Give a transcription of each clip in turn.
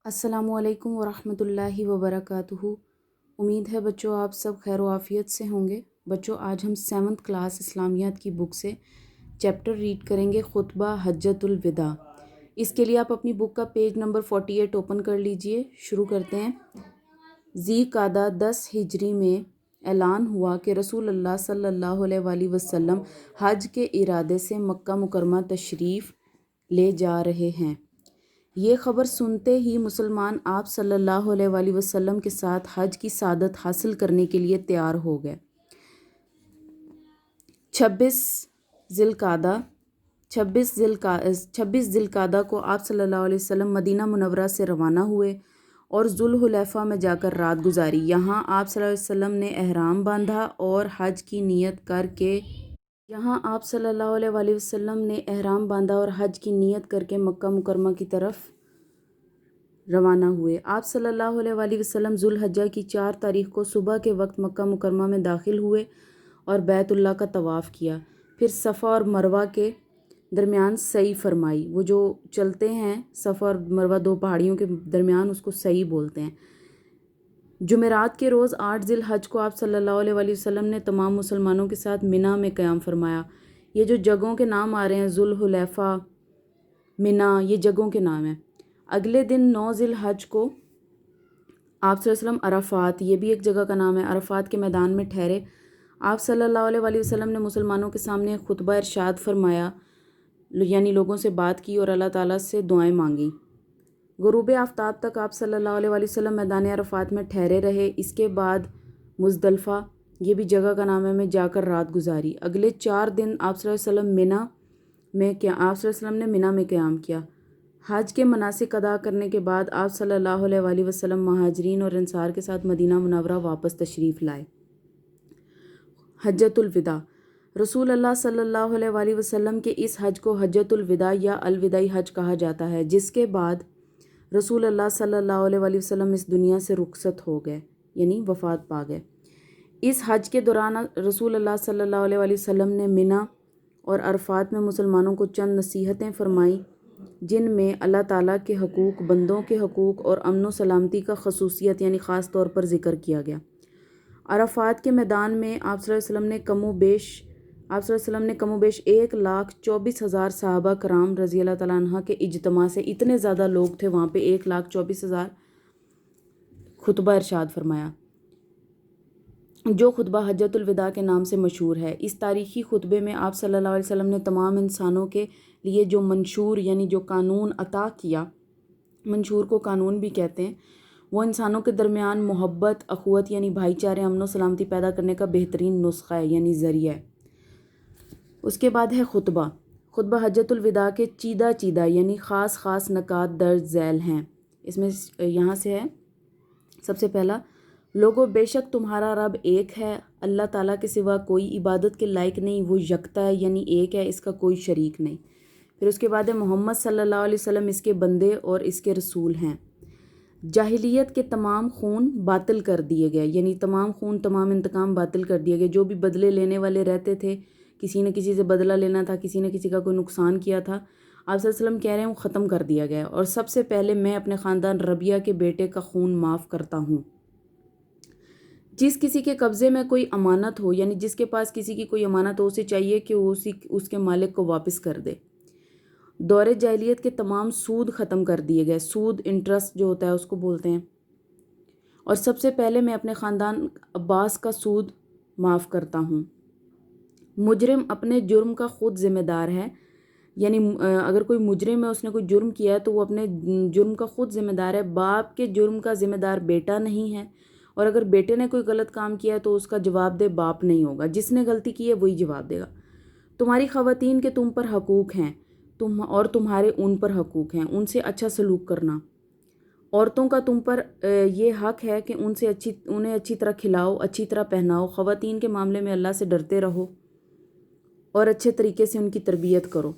السلام علیکم ورحمۃ اللہ وبرکاتہ۔ امید ہے بچوں آپ سب خیر و عافیت سے ہوں گے۔ بچوں آج ہم 7th کلاس اسلامیات کی بک سے چیپٹر ریڈ کریں گے خطبہ حجۃ الوداع۔ اس کے لیے آپ اپنی بک کا پیج نمبر 48 اوپن کر لیجئے۔ شروع کرتے ہیں۔ ذی قعدہ 10 ہجری میں اعلان ہوا کہ رسول اللہ صلی اللہ علیہ وآلہ وسلم حج کے ارادے سے مکہ مکرمہ تشریف لے جا رہے ہیں۔ یہ خبر سنتے ہی مسلمان آپ صلی اللہ علیہ وآلہ وسلم کے ساتھ حج کی سعادت حاصل کرنے کے لیے تیار ہو گئے۔ 26 ذی القعدہ کو آپ صلی اللہ علیہ وسلم مدینہ منورہ سے روانہ ہوئے اور ذوالحلیفہ میں جا کر رات گزاری۔ یہاں آپ صلی اللہ علیہ وسلم نے احرام باندھا اور حج کی نیت کر کے مکہ مکرمہ کی طرف روانہ ہوئے۔ آپ صلی اللہ علیہ وآلہ وسلم ذوالحجہ کی 4 تاریخ کو صبح کے وقت مکہ مکرمہ میں داخل ہوئے اور بیت اللہ کا طواف کیا۔ پھر صفا اور مروہ کے درمیان سعی فرمائی۔ وہ جو چلتے ہیں صفا اور مروہ 2 پہاڑیوں کے درمیان، اس کو سعی بولتے ہیں۔ جمعرات کے روز 8 ذی الحج کو آپ صلی اللہ علیہ وآلہ وسلم نے تمام مسلمانوں کے ساتھ منی میں قیام فرمایا۔ یہ جو جگہوں کے نام آ رہے ہیں، ذوالحلیفہ، منی، یہ جگہوں کے نام ہیں۔ اگلے دن 9 ذی الحج کو آپ صلی اللہ علیہ وسلم عرفات، یہ بھی ایک جگہ کا نام ہے، عرفات کے میدان میں ٹھہرے۔ آپ صلی اللہ علیہ وآلہ وسلم نے مسلمانوں کے سامنے ایک خطبہ ارشاد فرمایا، یعنی لوگوں سے بات کی اور اللہ تعالیٰ سے دعائیں مانگی۔ غروب آفتاب تک آپ صلی اللہ علیہ وآلہ وسلم میدان عرفات میں ٹھہرے رہے۔ اس کے بعد مزدلفہ، یہ بھی جگہ کا نام ہے، میں جا کر رات گزاری۔ اگلے 4 دن آپ صلی اللہ علیہ وسلم نے منی میں قیام کیا۔ حج کے مناسک ادا کرنے کے بعد آپ صلی اللہ علیہ وآلہ وسلم مہاجرین اور انصار کے ساتھ مدینہ منورہ واپس تشریف لائے۔ حجۃ الوداع۔ رسول اللہ صلی اللہ علیہ وآلہ وسلم کے اس حج کو حجۃ الوداع یا الوداعی حج کہا جاتا ہے، جس کے بعد رسول اللہ صلی اللہ علیہ وآلہ وسلم اس دنیا سے رخصت ہو گئے، یعنی وفات پا گئے۔ اس حج کے دوران رسول اللہ صلی اللہ علیہ وآلہ وسلم نے منی اور عرفات میں مسلمانوں کو چند نصیحتیں فرمائیں، جن میں اللہ تعالیٰ کے حقوق، بندوں کے حقوق اور امن و سلامتی کا خصوصیت یعنی خاص طور پر ذکر کیا گیا۔ عرفات کے میدان میں آپ صلی اللہ علیہ وسلم نے کم و بیش 1,24,000 صحابہ کرام رضی اللہ تعالیٰ عنہ کے اجتماع سے، اتنے زیادہ لوگ تھے وہاں پہ، 1,24,000 خطبہ ارشاد فرمایا، جو خطبہ حجۃ الوداع کے نام سے مشہور ہے۔ اس تاریخی خطبے میں آپ صلی اللہ علیہ وسلم نے تمام انسانوں کے لیے جو منشور یعنی جو قانون عطا کیا، منشور کو قانون بھی کہتے ہیں، وہ انسانوں کے درمیان محبت، اخوت یعنی بھائی چارے، امن و سلامتی پیدا کرنے کا بہترین نسخہ ہے یعنی ذریعہ ہے۔ اس کے بعد ہے خطبہ حجۃ الوداع کے چیدہ یعنی خاص نکات درج ذیل ہیں۔ اس میں یہاں سے ہے سب سے پہلا، لوگو بے شک تمہارا رب ایک ہے، اللہ تعالیٰ کے سوا کوئی عبادت کے لائق نہیں، وہ یکتا ہے یعنی ایک ہے، اس کا کوئی شریک نہیں۔ پھر اس کے بعد ہے محمد صلی اللہ علیہ وسلم اس کے بندے اور اس کے رسول ہیں۔ جاہلیت کے تمام خون باطل کر دیے گئے، یعنی تمام خون، تمام انتقام باطل کر دیے گئے۔ جو بھی بدلے لینے والے رہتے تھے، کسی نے کسی سے بدلہ لینا تھا، کسی نے کسی کا کوئی نقصان کیا تھا، آپ صلی اللہ علیہ وسلم کہہ رہے ہیں وہ ختم کر دیا گیا۔ اور سب سے پہلے میں اپنے خاندان ربیہ کے بیٹے کا خون معاف کرتا ہوں۔ جس کسی کے قبضے میں کوئی امانت ہو، یعنی جس کے پاس کسی کی کوئی امانت ہو، اسے چاہیے کہ وہ اس کے مالک کو واپس کر دے۔ دور جاہلیت کے تمام سود ختم کر دیے گئے، سود انٹرسٹ جو ہوتا ہے اس کو بولتے ہیں۔ اور سب سے پہلے میں اپنے خاندان عباس کا سود معاف کرتا ہوں۔ مجرم اپنے جرم کا خود ذمہ دار ہے، یعنی اگر کوئی مجرم ہے، اس نے کوئی جرم کیا ہے تو وہ اپنے جرم کا خود ذمہ دار ہے۔ باپ کے جرم کا ذمہ دار بیٹا نہیں ہے، اور اگر بیٹے نے کوئی غلط کام کیا ہے تو اس کا جواب دہ باپ نہیں ہوگا، جس نے غلطی کی ہے وہی جواب دے گا۔ تمہاری خواتین کے تم پر حقوق ہیں، اور تمہارے ان پر حقوق ہیں، ان سے اچھا سلوک کرنا۔ عورتوں کا تم پر یہ حق ہے کہ انہیں اچھی طرح کھلاؤ، اچھی طرح پہناؤ۔ خواتین کے معاملے میں اللہ سے ڈرتے رہو اور اچھے طریقے سے ان کی تربیت کرو۔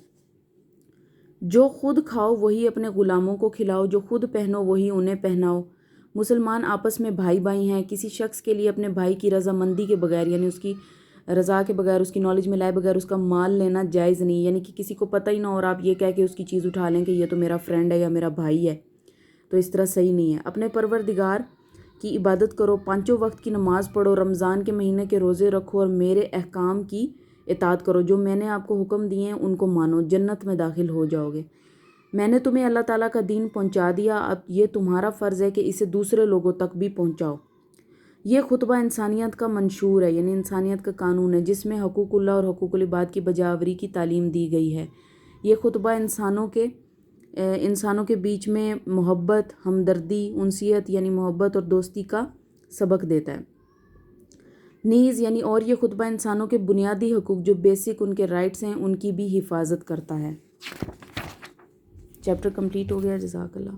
جو خود کھاؤ وہی اپنے غلاموں کو کھلاؤ، جو خود پہنو وہی انہیں پہناؤ۔ مسلمان آپس میں بھائی ہیں، کسی شخص کے لیے اپنے بھائی کی رضامندی کے بغیر، یعنی اس کی رضا کے بغیر، اس کی نالج میں لائے بغیر اس کا مال لینا جائز نہیں، یعنی کہ کسی کو پتہ ہی نہ اور آپ یہ کہہ کے اس کی چیز اٹھا لیں کہ یہ تو میرا فرینڈ ہے یا میرا بھائی ہے۔ تو اس طرح صحیح نہیں ہے۔ اپنے پروردگار کی عبادت کرو، 5 وقت کی نماز پڑھو، رمضان کے مہینے کے روزے رکھو اور میرے احکام کی اطاعت کرو، جو میں نے آپ کو حکم دیے ہیں ان کو مانو، جنت میں داخل ہو جاؤ گے۔ میں نے تمہیں اللہ تعالیٰ کا دین پہنچا دیا، اب یہ تمہارا فرض ہے کہ اسے دوسرے لوگوں تک بھی پہنچاؤ۔ یہ خطبہ انسانیت کا منشور ہے، یعنی انسانیت کا قانون ہے، جس میں حقوق اللہ اور حقوق العباد کی بجاوری کی تعلیم دی گئی ہے۔ یہ خطبہ انسانوں کے بیچ میں محبت، ہمدردی، انسیت یعنی محبت اور دوستی کا سبق دیتا ہے۔ نیز یعنی اور یہ خطبہ انسانوں کے بنیادی حقوق جو بیسک ان کے رائٹس ہیں ان کی بھی حفاظت کرتا ہے۔ چیپٹر کمپلیٹ ہو گیا۔ جزاک اللہ۔